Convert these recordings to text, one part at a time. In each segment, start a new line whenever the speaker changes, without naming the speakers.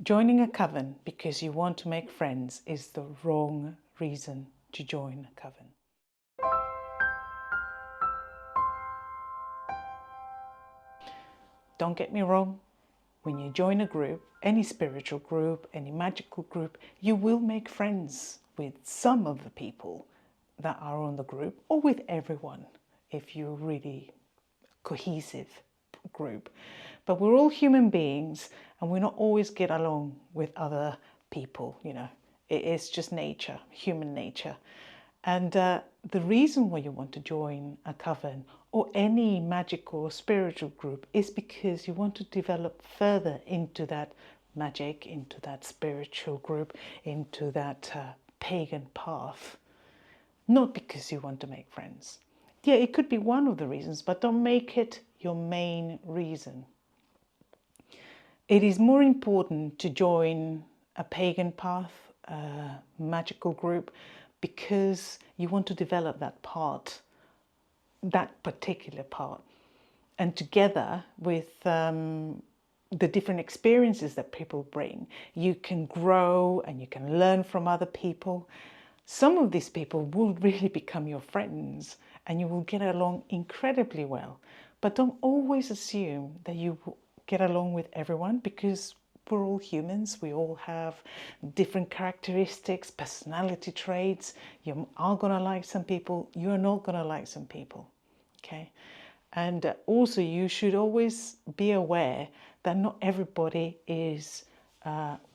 Joining a coven because you want to make friends is the wrong reason to join a coven. Don't get me wrong, when you join a group, any spiritual group, any magical group, you will make friends with some of the people that are on the group, or with everyone if you're really cohesive group. But we're all human beings and we not always get along with other people, you know. It's just nature, human nature. And the reason why you want to join a coven or any magical or spiritual group is because you want to develop further into that magic, into that spiritual group, into that pagan path. Not because you want to make friends. Yeah, it could be one of the reasons, but don't make it your main reason. It is more important to join a pagan path, a magical group, because you want to develop that part, that particular part. And together with the different experiences that people bring, you can grow and you can learn from other people. Some of these people will really become your friends and you will get along incredibly well. But don't always assume that you will get along with everyone, because we're all humans. We all have different characteristics, personality traits. You are going to like some people, you're not going to like some people. Okay. And also you should always be aware that not everybody is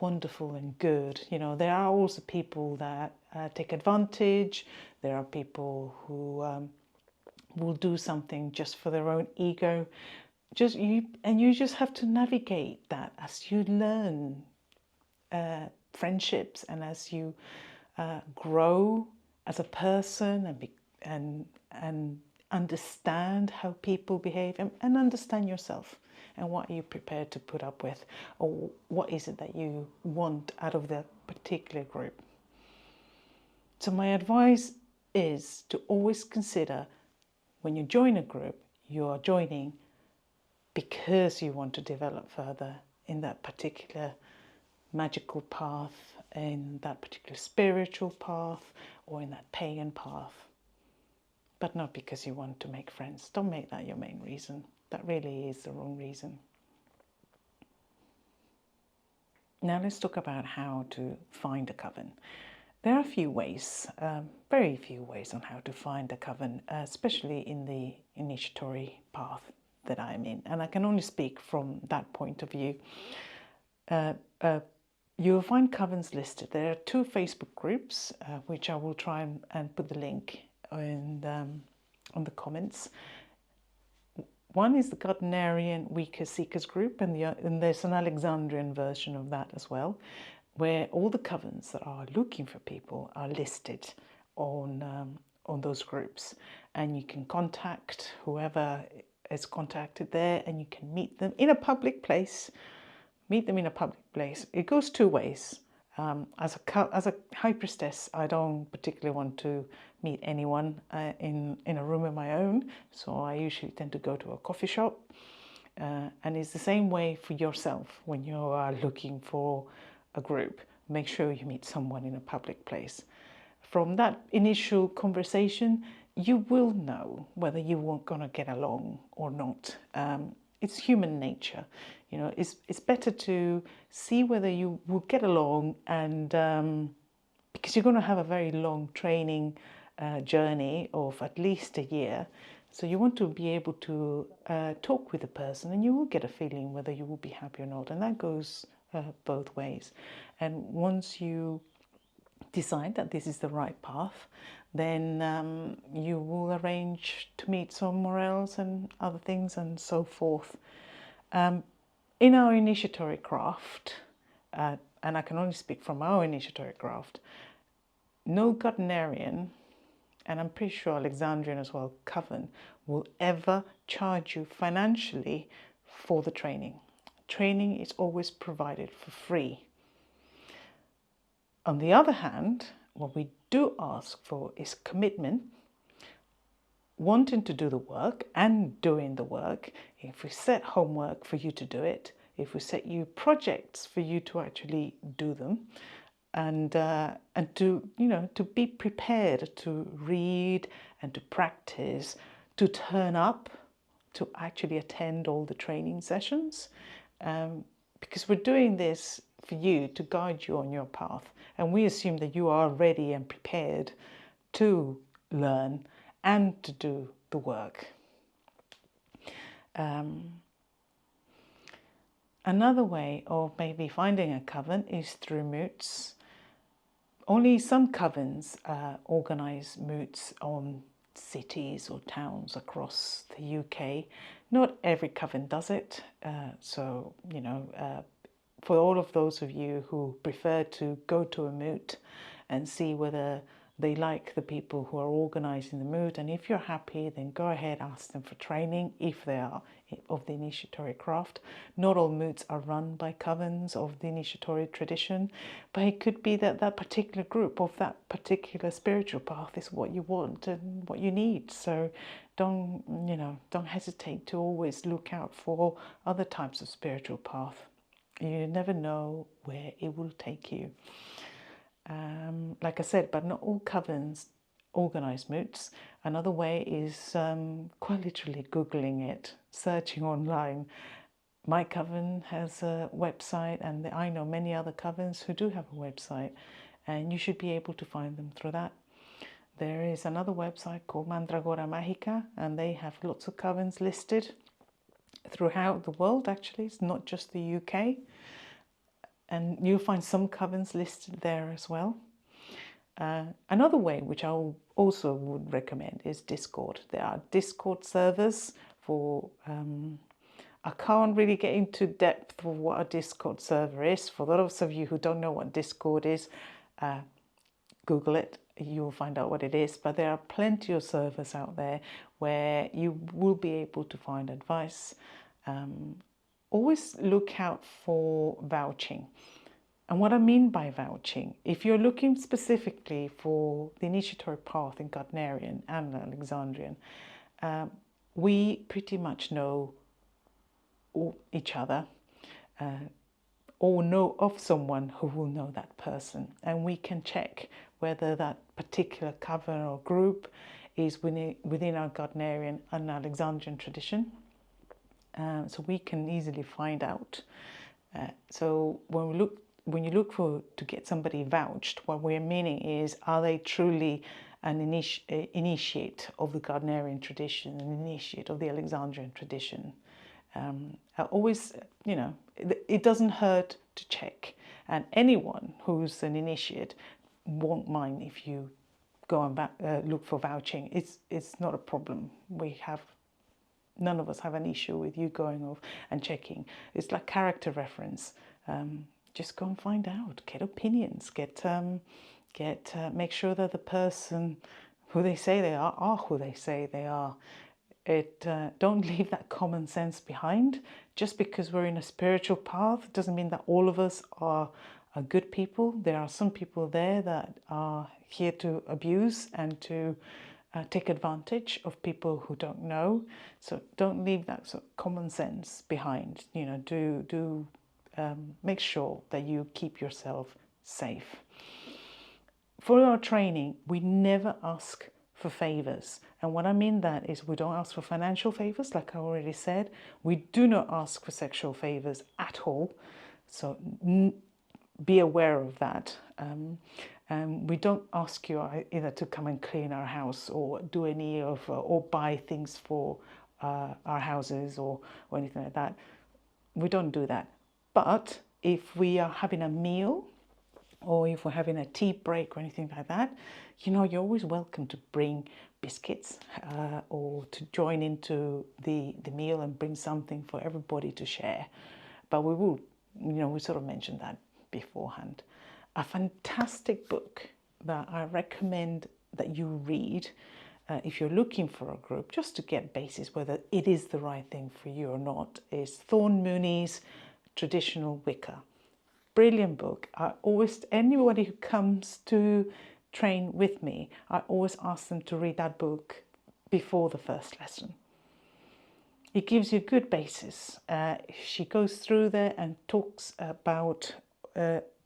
wonderful and good. You know, there are also people that take advantage. There are people who will do something just for their own ego. You just have to navigate that as you learn friendships and as you grow as a person and understand how people behave and understand yourself and what you're prepared to put up with, or what is it that you want out of the particular group. So my advice is to always consider, when you join a group, you are joining because you want to develop further in that particular magical path, in that particular spiritual path, or in that pagan path. But not because you want to make friends. Don't make that your main reason. That really is the wrong reason. Now let's talk about how to find a coven. There are a few ways, very few ways on how to find a coven, especially in the initiatory path that I'm in. And I can only speak from that point of view. You'll find covens listed. There are 2 Facebook groups, which I will try and put the link on the comments. One is the Traditional Wicca Seekers group, and there's an Alexandrian version of that as well, where all the covens that are looking for people are listed on those groups, and you can contact whoever is contacted there, and you can meet them in a public place. Meet them in a public place. It goes 2 ways. As a high priestess, I don't particularly want to meet anyone in a room of my own, so I usually tend to go to a coffee shop. And it's the same way for yourself when you are looking for a group. Make sure you meet someone in a public place. From that initial conversation, you will know whether you are going to get along or not. It's human nature, you know. It's better to see whether you will get along, and because you're going to have a very long training journey of at least a year, so you want to be able to talk with the person, and you will get a feeling whether you will be happy or not, and that goes both ways. And once you decide that this is the right path, then you will arrange to meet somewhere else and other things and so forth. In our initiatory craft, and I can only speak from our initiatory craft, no Gardnerian, and I'm pretty sure Alexandrian as well, coven, will ever charge you financially for the training. Training is always provided for free. On the other hand, what we do ask for is commitment, wanting to do the work and doing the work. If we set homework for you to do it, if we set you projects for you to actually do them, and to, you know, to be prepared to read and to practice, to turn up, to actually attend all the training sessions, because we're doing this for you, to guide you on your path, and we assume that you are ready and prepared to learn and to do the work. Another way of maybe finding a coven is through moots. Only some covens organise moots on cities or towns across the UK. Not every coven does it. So, you know, for all of those of you who prefer to go to a moot and see whether they like the people who are organising the moot, and if you're happy, then go ahead, ask them for training if they are of the initiatory craft. Not all moots are run by covens of the initiatory tradition, but it could be that that particular group of that particular spiritual path is what you want and what you need. So don't hesitate to always look out for other types of spiritual path. You never know where it will take you. Like I said, but not all covens organise moots. Another way is quite literally Googling it, searching online. My coven has a website, and I know many other covens who do have a website, and you should be able to find them through that. There is another website called Mandragora Mágica, and they have lots of covens listed throughout the world. Actually, it's not just the UK. And you'll find some covens listed there as well. Another way, which I also would recommend, is Discord. There are Discord servers for, I can't really get into depth of what a Discord server is. For those of you who don't know what Discord is, Google it, you'll find out what it is. But there are plenty of servers out there where you will be able to find advice. Always look out for vouching. And what I mean by vouching, if you're looking specifically for the initiatory path in Gardnerian and Alexandrian, we pretty much know each other, or know of someone who will know that person. And we can check whether that particular coven or group is within our Gardnerian and Alexandrian tradition. So we can easily find out. So when you look to get somebody vouched, what we're meaning is, are they truly an initiate of the Gardnerian tradition, an initiate of the Alexandrian tradition? Always, you know, it doesn't hurt to check. And anyone who's an initiate won't mind if you go and look for vouching. It's not a problem. None of us have an issue with you going off and checking. It's like character reference. Just go and find out. Get opinions. Make sure that the person who they say they are who they say they are. Don't leave that common sense behind. Just because we're in a spiritual path doesn't mean that all of us are good people. There are some people there that are here to abuse and to take advantage of people who don't know. So don't leave that sort of common sense behind. You know, make sure that you keep yourself safe. For our training, we never ask for favors. And what I mean that is, we don't ask for financial favors, like I already said. We do not ask for sexual favors at all. So be aware of that. We don't ask you either to come and clean our house or do any of, or buy things for our houses or anything like that. We don't do that. But if we are having a meal, or if we're having a tea break or anything like that, you know, you're always welcome to bring biscuits or to join into the meal and bring something for everybody to share. But we will, you know, we sort of mentioned that beforehand. A fantastic book that I recommend that you read if you're looking for a group, just to get basis whether it is the right thing for you or not, is Thorn Mooney's Traditional Wicca. Brilliant book. Anybody who comes to train with me, I always ask them to read that book before the first lesson. it gives you a good basis. She goes through there and talks about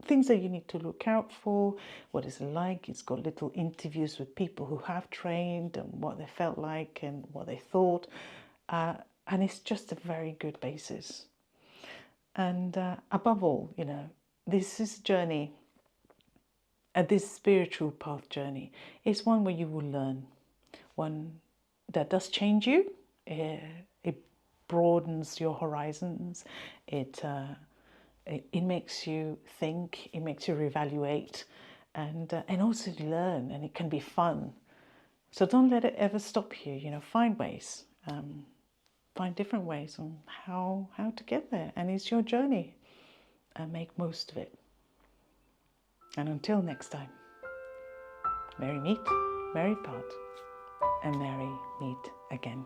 things that you need to look out for, what it's like. It's got little interviews with people who have trained and what they felt like and what they thought. And it's just a very good basis. And above all, you know, this is a journey, this spiritual path journey is one where you will learn, one that does change you. It broadens your horizons. It makes you think. It makes you reevaluate, and also learn. And it can be fun. So don't let it ever stop you. You know, find ways, find different ways on how to get there. And it's your journey, and make most of it. And until next time, merry meet, merry part, and merry meet again.